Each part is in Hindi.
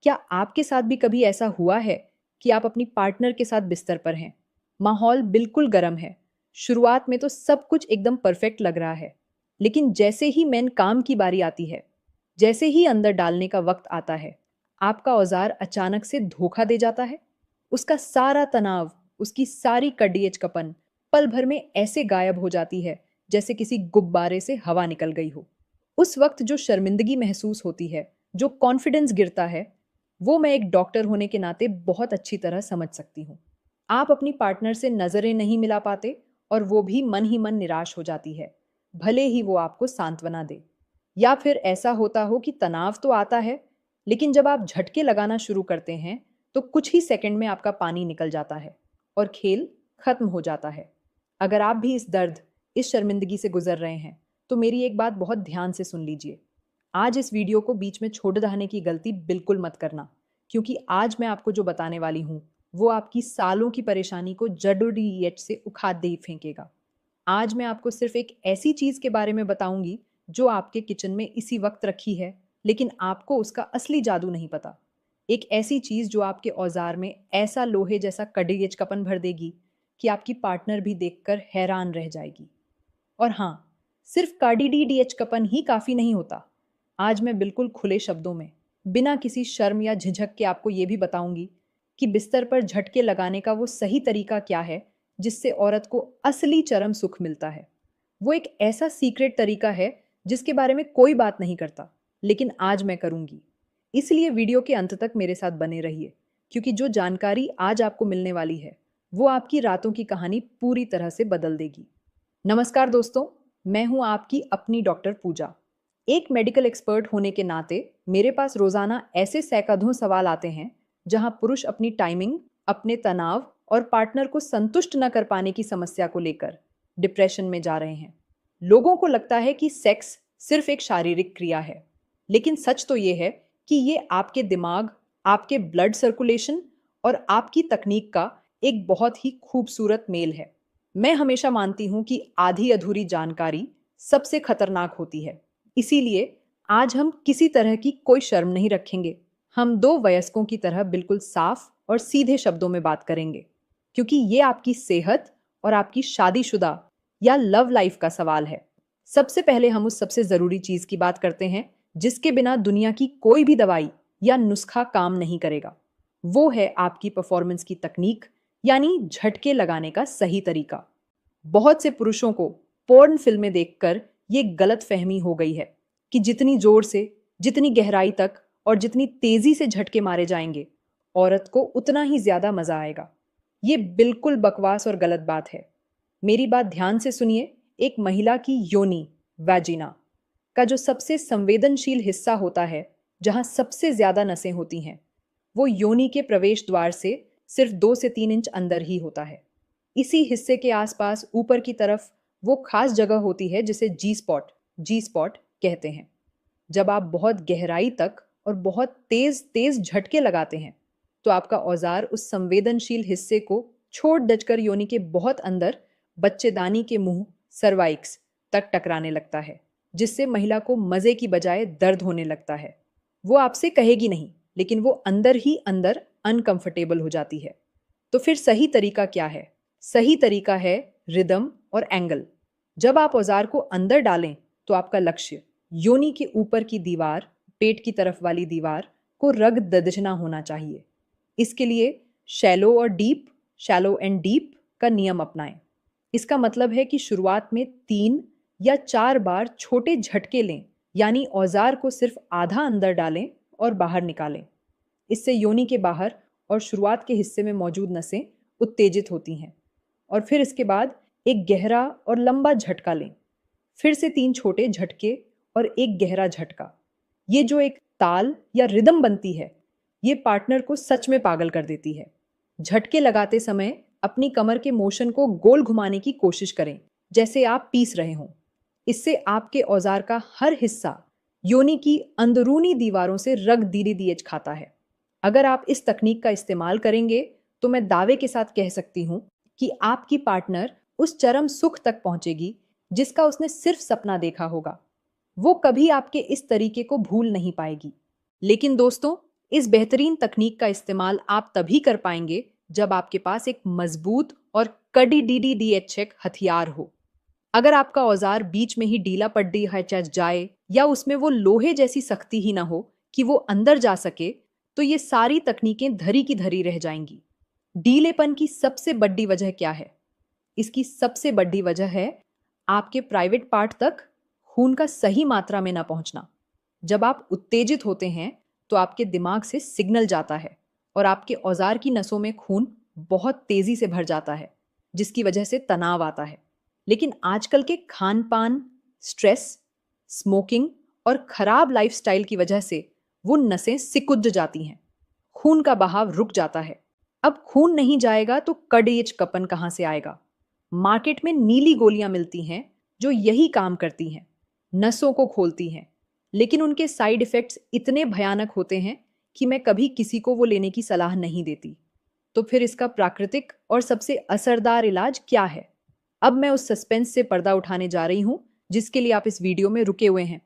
क्या आपके साथ भी कभी ऐसा हुआ है कि आप अपनी पार्टनर के साथ बिस्तर पर हैं? माहौल बिल्कुल गर्म है। शुरुआत में तो सब कुछ एकदम परफेक्ट लग रहा है। लेकिन जैसे ही मेन काम की बारी आती है, जैसे ही अंदर डालने का वक्त आता है, आपका औजार अचानक से धोखा दे जाता है। उसका सारा तनाव, उसकी सारी कड़ियचकपन पल भर में ऐसे गायब हो जाती है जैसे किसी गुब्बारे से हवा निकल गई हो। उस वक्त जो शर्मिंदगी महसूस होती है, जो कॉन्फिडेंस गिरता है, वो मैं एक डॉक्टर होने के नाते बहुत अच्छी तरह समझ सकती हूँ। आप अपनी पार्टनर से नज़रें नहीं मिला पाते और वो भी मन ही मन निराश हो जाती है, भले ही वो आपको सांत्वना दे। या फिर ऐसा होता हो कि तनाव तो आता है, लेकिन जब आप झटके लगाना शुरू करते हैं, तो कुछ ही सेकंड में आपका पानी निकल जाता है और खेल खत्म हो जाता है। अगर आप भी इस दर्द, इस शर्मिंदगी से गुजर रहे हैं, तो मेरी एक बात बहुत ध्यान से सुन लीजिए। आज इस वीडियो को बीच में छोड़ देने की गलती बिल्कुल मत करना, क्योंकि आज मैं आपको जो बताने वाली हूँ, वो आपकी सालों की परेशानी को जड़ों-डीएच से उखाड़ दे फेंकेगा। आज मैं आपको सिर्फ एक ऐसी चीज़ के बारे में बताऊंगी जो आपके किचन में इसी वक्त रखी है, लेकिन आपको उसका असली जादू नहीं पता। एक ऐसी चीज़ जो आपके औजार में ऐसा लोहे जैसा कड़ियचकपन भर देगी कि आपकी पार्टनर भी देखकर हैरान रह जाएगी। और हाँ, सिर्फ कार्डिडीडीएचकपन ही काफ़ी नहीं होता। आज मैं बिल्कुल खुले शब्दों में, बिना किसी शर्म या झिझक के आपको ये भी बताऊंगी कि बिस्तर पर झटके लगाने का वो सही तरीका क्या है जिससे औरत को असली चरम सुख मिलता है। वो एक ऐसा सीक्रेट तरीका है जिसके बारे में कोई बात नहीं करता, लेकिन आज मैं करूंगी। इसलिए वीडियो के अंत तक मेरे साथ बने रहिए, क्योंकि जो जानकारी आज आपको मिलने वाली है, वो आपकी रातों की कहानी पूरी तरह से बदल देगी। नमस्कार दोस्तों, मैं हूं आपकी अपनी डॉक्टर पूजा। एक मेडिकल एक्सपर्ट होने के नाते मेरे पास रोजाना ऐसे सैकड़ों सवाल आते हैं जहां पुरुष अपनी टाइमिंग, अपने तनाव और पार्टनर को संतुष्ट न कर पाने की समस्या को लेकर डिप्रेशन में जा रहे हैं। लोगों को लगता है कि सेक्स सिर्फ एक शारीरिक क्रिया है, लेकिन सच तो ये है कि ये आपके दिमाग, आपके ब्लड सर्कुलेशन और आपकी तकनीक का एक बहुत ही खूबसूरत मेल है। मैं हमेशा मानती हूं कि आधी अधूरी जानकारी सबसे खतरनाक होती है। इसीलिए आज हम किसी तरह की कोई शर्म नहीं रखेंगे। हम दो वयस्कों की तरह बिल्कुल साफ और सीधे शब्दों में बात करेंगे, क्योंकि ये आपकी सेहत और आपकी शादीशुदा या लव लाइफ का सवाल है। सबसे पहले हम उस सबसे जरूरी चीज की बात करते हैं जिसके बिना दुनिया की कोई भी दवाई या नुस्खा काम नहीं करेगा। वो है आपकी परफॉर्मेंस की तकनीक, यानी झटके लगाने का सही तरीका। बहुत से पुरुषों को पोर्न फिल्में देखकर ये गलत फहमी हो गई है कि जितनी जोर से, जितनी गहराई तक और जितनी तेजी से झटके मारे जाएंगे, औरत को उतना ही ज्यादा मजा आएगा। ये बिल्कुल बकवास और गलत बात है। मेरी बात ध्यान से सुनिए। एक महिला की योनि, वैजिना, का जो सबसे संवेदनशील हिस्सा होता है, जहां सबसे ज्यादा नसें होती हैं, वो योनि के प्रवेश द्वार से सिर्फ 2 से 3 इंच अंदर ही होता है। इसी हिस्से के आसपास ऊपर की तरफ वो खास जगह होती है जिसे जी स्पॉट कहते हैं। जब आप बहुत गहराई तक और बहुत तेज तेज झटके लगाते हैं, तो आपका औजार उस संवेदनशील हिस्से को छोड़ दचकर योनि के बहुत अंदर बच्चेदानी के मुंह, सर्वाइक्स तक टकराने लगता है, जिससे महिला को मजे की बजाय दर्द होने लगता है। वो आपसे कहेगी नहीं, लेकिन वो अंदर ही अंदर अनकंफर्टेबल हो जाती है। तो फिर सही तरीका क्या है? सही तरीका है रिदम और एंगल। जब आप औजार को अंदर डालें, तो आपका लक्ष्य योनि के ऊपर की दीवार, पेट की तरफ वाली दीवार को रग ददजना होना चाहिए। इसके लिए शैलो एंड डीप का नियम अपनाएं। इसका मतलब है कि शुरुआत में 3 या 4 बार छोटे झटके लें, यानी औजार को सिर्फ आधा अंदर डालें और बाहर निकालें। इससे योनि के बाहर और शुरुआत के हिस्से में मौजूद नसें उत्तेजित होती हैं। और फिर इसके बाद एक गहरा और लंबा झटका लें। फिर से 3 छोटे झटके और एक गहरा झटका। ये जो एक ताल या रिदम बनती है, ये पार्टनर को सच में पागल कर देती है। झटके लगाते समय अपनी कमर के मोशन को गोल घुमाने की कोशिश करें, जैसे आप पीस रहे हों। इससे आपके औजार का हर हिस्सा योनि की अंदरूनी दीवारों से रग धीरे धीरे खाता है। अगर आप इस तकनीक का इस्तेमाल करेंगे, तो मैं दावे के साथ कह सकती हूँ कि आपकी पार्टनर उस चरम सुख तक पहुंचेगी जिसका उसने सिर्फ सपना देखा होगा। वो कभी आपके इस तरीके को भूल नहीं पाएगी। लेकिन दोस्तों, इस बेहतरीन तकनीक का इस्तेमाल आप तभी कर पाएंगे जब आपके पास एक मजबूत और कड़ी DDDH चेक हथियार हो। अगर आपका औजार बीच में ही ढीला पड़ जाए या उसमें वो लोहे जैसी सख्ती ही ना हो कि वो अंदर जा सके, तो ये सारी तकनीकें धरी की धरी रह जाएंगी। ढीलेपन की सबसे बड़ी वजह क्या है? इसकी सबसे बड़ी वजह है आपके प्राइवेट पार्ट तक खून का सही मात्रा में ना पहुंचना। जब आप उत्तेजित होते हैं तो आपके दिमाग से सिग्नल जाता है और आपके औजार की नसों में खून बहुत तेजी से भर जाता है, जिसकी वजह से तनाव आता है। लेकिन आजकल के खान पान, स्ट्रेस, स्मोकिंग और खराब लाइफस्टाइल की वजह से वो नसें सिकुड़ जाती हैं, खून का बहाव रुक जाता है। अब खून नहीं जाएगा तो कड़ेज कपन कहां से आएगा? मार्केट में नीली गोलियां मिलती हैं जो यही काम करती हैं, नसों को खोलती हैं, लेकिन उनके साइड इफेक्ट्स इतने भयानक होते हैं कि मैं कभी किसी को वो लेने की सलाह नहीं देती। तो फिर इसका प्राकृतिक और सबसे असरदार इलाज क्या है? अब मैं उस सस्पेंस से पर्दा उठाने जा रही हूं जिसके लिए आप इस वीडियो में रुके हुए हैं।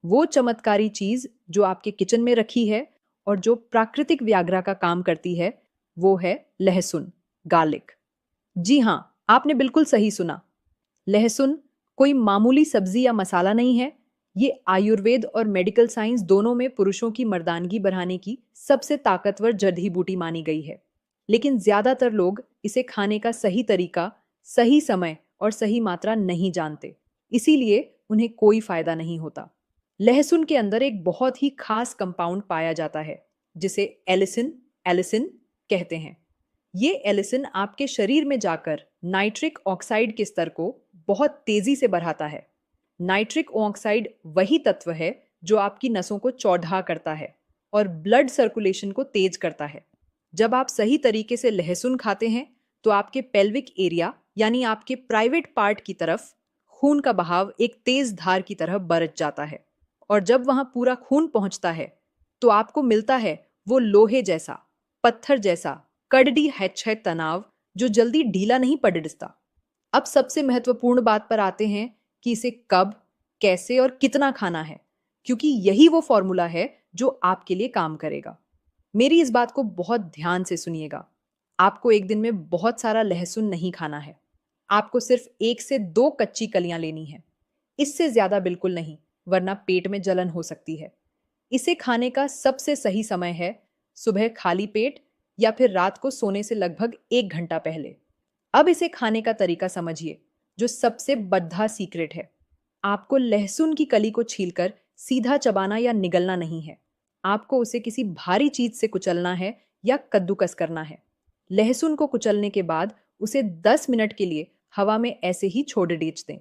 वो चमत्कारी चीज जो आपके किचन में रखी है और जो प्राकृतिक व्याग्रा का काम करती है, वो है लहसुन, गार्लिक। जी हां, आपने बिल्कुल सही सुना। लहसुन कोई मामूली सब्जी या मसाला नहीं है। ये आयुर्वेद और मेडिकल साइंस दोनों में पुरुषों की मर्दानगी बढ़ाने की सबसे ताकतवर जड़ी बूटी मानी गई है। लेकिन ज्यादातर लोग इसे खाने का सही तरीका, सही समय और सही मात्रा नहीं जानते, इसीलिए उन्हें कोई फायदा नहीं होता। लहसुन के अंदर एक बहुत ही खास कंपाउंड पाया जाता है जिसे एलिसिन एलिसिन कहते हैं। ये एलिसिन आपके शरीर में जाकर नाइट्रिक ऑक्साइड के स्तर को बहुत तेजी से बढ़ाता है। नाइट्रिक ऑक्साइड वही तत्व है जो आपकी नसों को चौड़ा करता है और ब्लड सर्कुलेशन को तेज करता है। जब आप सही तरीके से लहसुन खाते हैं तो आपके पेल्विक एरिया यानी आपके प्राइवेट पार्ट की तरफ खून का बहाव एक तेज धार की तरह बरस जाता है, और जब वहां पूरा खून पहुंचता है तो आपको मिलता है वो लोहे जैसा, पत्थर जैसा कड़डी है तनाव जो जल्दी ढीला नहीं पड़ता। अब सबसे महत्वपूर्ण बात पर आते हैं कि इसे कब, कैसे और कितना खाना है, क्योंकि यही वो फॉर्मूला है जो आपके लिए काम करेगा। मेरी इस बात को बहुत ध्यान से सुनिएगा। आपको एक दिन में बहुत सारा लहसुन नहीं खाना है। आपको सिर्फ 1 से 2 कच्ची कलियां लेनी है, इससे ज्यादा बिल्कुल नहीं, वरना पेट में जलन हो सकती है। इसे खाने का सबसे सही समय है सुबह खाली पेट या फिर रात को सोने से लगभग 1 घंटा पहले। अब इसे खाने का तरीका समझिए, जो सबसे बड़ा सीक्रेट है। आपको लहसुन की कली को छीलकर सीधा चबाना या निगलना नहीं है। आपको उसे किसी भारी चीज से कुचलना है या कद्दूकस करना है। लहसुन को कुचलने के बाद उसे 10 मिनट के लिए हवा में ऐसे ही छोड़ दीजिए दें।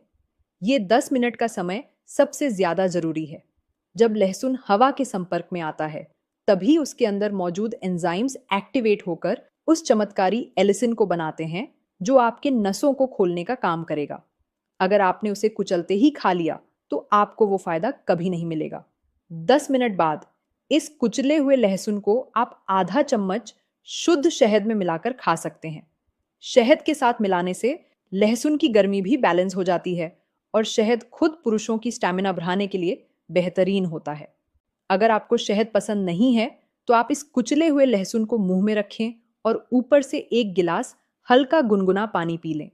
ये 10 मिनट का समय सबसे ज्यादा जरूरी है। जब लहसुन हवा के संपर्क में आता है, तभी उसके अंदर मौजूद एंजाइम्स एक्टिवेट होकर उस चमत्कारी एलिसिन को बनाते हैं जो आपके नसों को खोलने का काम करेगा। अगर आपने उसे कुचलते ही खा लिया तो आपको वो फायदा कभी नहीं मिलेगा। 10 मिनट बाद इस कुचले हुए लहसुन को आप आधा चम्मच शुद्ध शहद में मिलाकर खा सकते हैं। शहद के साथ मिलाने से लहसुन की गर्मी भी बैलेंस हो जाती है और शहद खुद पुरुषों की स्टैमिना बढ़ाने के लिए बेहतरीन होता है। अगर आपको शहद पसंद नहीं है तो आप इस कुचले हुए लहसुन को मुंह में रखें और ऊपर से 1 गिलास हल्का गुनगुना पानी पी लें।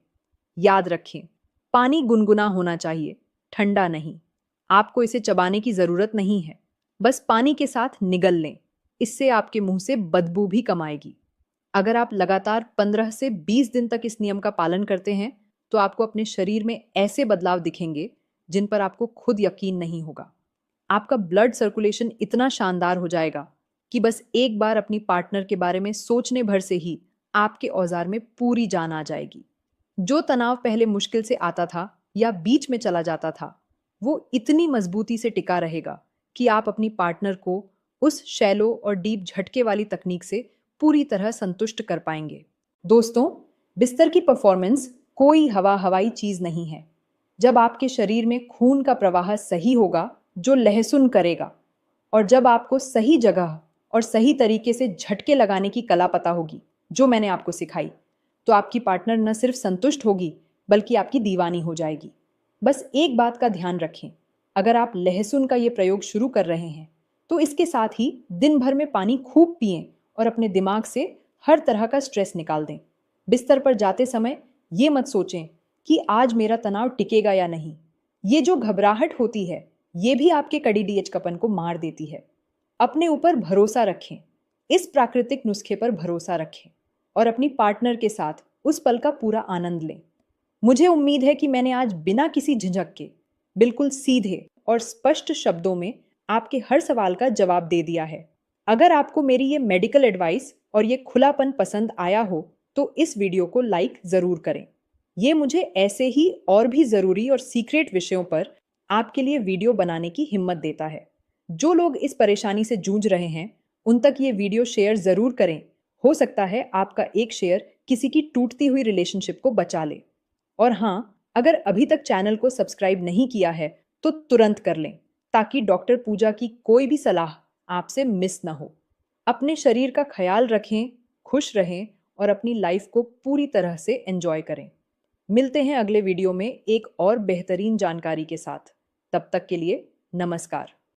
याद रखें, पानी गुनगुना होना चाहिए, ठंडा नहीं। आपको इसे चबाने की जरूरत नहीं है, बस पानी के साथ निगल लें। इससे आपके मुंह से बदबू भी कम आएगी। अगर आप लगातार 15 से 20 दिन तक इस नियम का पालन करते हैं तो आपको अपने शरीर में ऐसे बदलाव दिखेंगे जिन पर आपको खुद यकीन नहीं होगा। आपका ब्लड सर्कुलेशन इतना शानदार हो जाएगा कि बस एक बार अपनी पार्टनर के बारे में सोचने भर से ही आपके औजार में पूरी जान आ जाएगी। जो तनाव पहले मुश्किल से आता था या बीच में चला जाता था, वो इतनी मजबूती से टिका रहेगा कि आप अपनी पार्टनर को उस शैलो और डीप झटके वाली तकनीक से पूरी तरह संतुष्ट कर पाएंगे। दोस्तों, बिस्तर की परफॉर्मेंस कोई हवाई चीज नहीं है। जब आपके शरीर में खून का प्रवाह सही होगा, जो लहसुन करेगा, और जब आपको सही जगह और सही तरीके से झटके लगाने की कला पता होगी, जो मैंने आपको सिखाई, तो आपकी पार्टनर न सिर्फ संतुष्ट होगी बल्कि आपकी दीवानी हो जाएगी। बस एक बात का ध्यान रखें, अगर आप लहसुन का ये प्रयोग शुरू कर रहे हैं तो इसके साथ ही दिन भर में पानी खूब पिएं और अपने दिमाग से हर तरह का स्ट्रेस निकाल दें। बिस्तर पर जाते समय ये मत सोचें कि आज मेरा तनाव टिकेगा या नहीं। ये जो घबराहट होती है, ये भी आपके कड़ी डीएचकपन को मार देती है। अपने ऊपर भरोसा रखें, इस प्राकृतिक नुस्खे पर भरोसा रखें और अपनी पार्टनर के साथ उस पल का पूरा आनंद लें। मुझे उम्मीद है कि मैंने आज बिना किसी झिझक के बिल्कुल सीधे और स्पष्ट शब्दों में आपके हर सवाल का जवाब दे दिया है। अगर आपको मेरी ये मेडिकल एडवाइस और ये खुलापन पसंद आया हो तो इस वीडियो को लाइक ज़रूर करें। ये मुझे ऐसे ही और भी ज़रूरी और सीक्रेट विषयों पर आपके लिए वीडियो बनाने की हिम्मत देता है। जो लोग इस परेशानी से जूझ रहे हैं उन तक ये वीडियो शेयर ज़रूर करें। हो सकता है आपका एक शेयर किसी की टूटती हुई रिलेशनशिप को बचा ले। और हाँ, अगर अभी तक चैनल को सब्सक्राइब नहीं किया है तो तुरंत कर लें ताकि डॉक्टर पूजा की कोई भी सलाह आपसे मिस ना हो। अपने शरीर का ख्याल रखें, खुश रहें और अपनी लाइफ को पूरी तरह से एंजॉय करें। मिलते हैं अगले वीडियो में एक और बेहतरीन जानकारी के साथ। तब तक के लिए नमस्कार।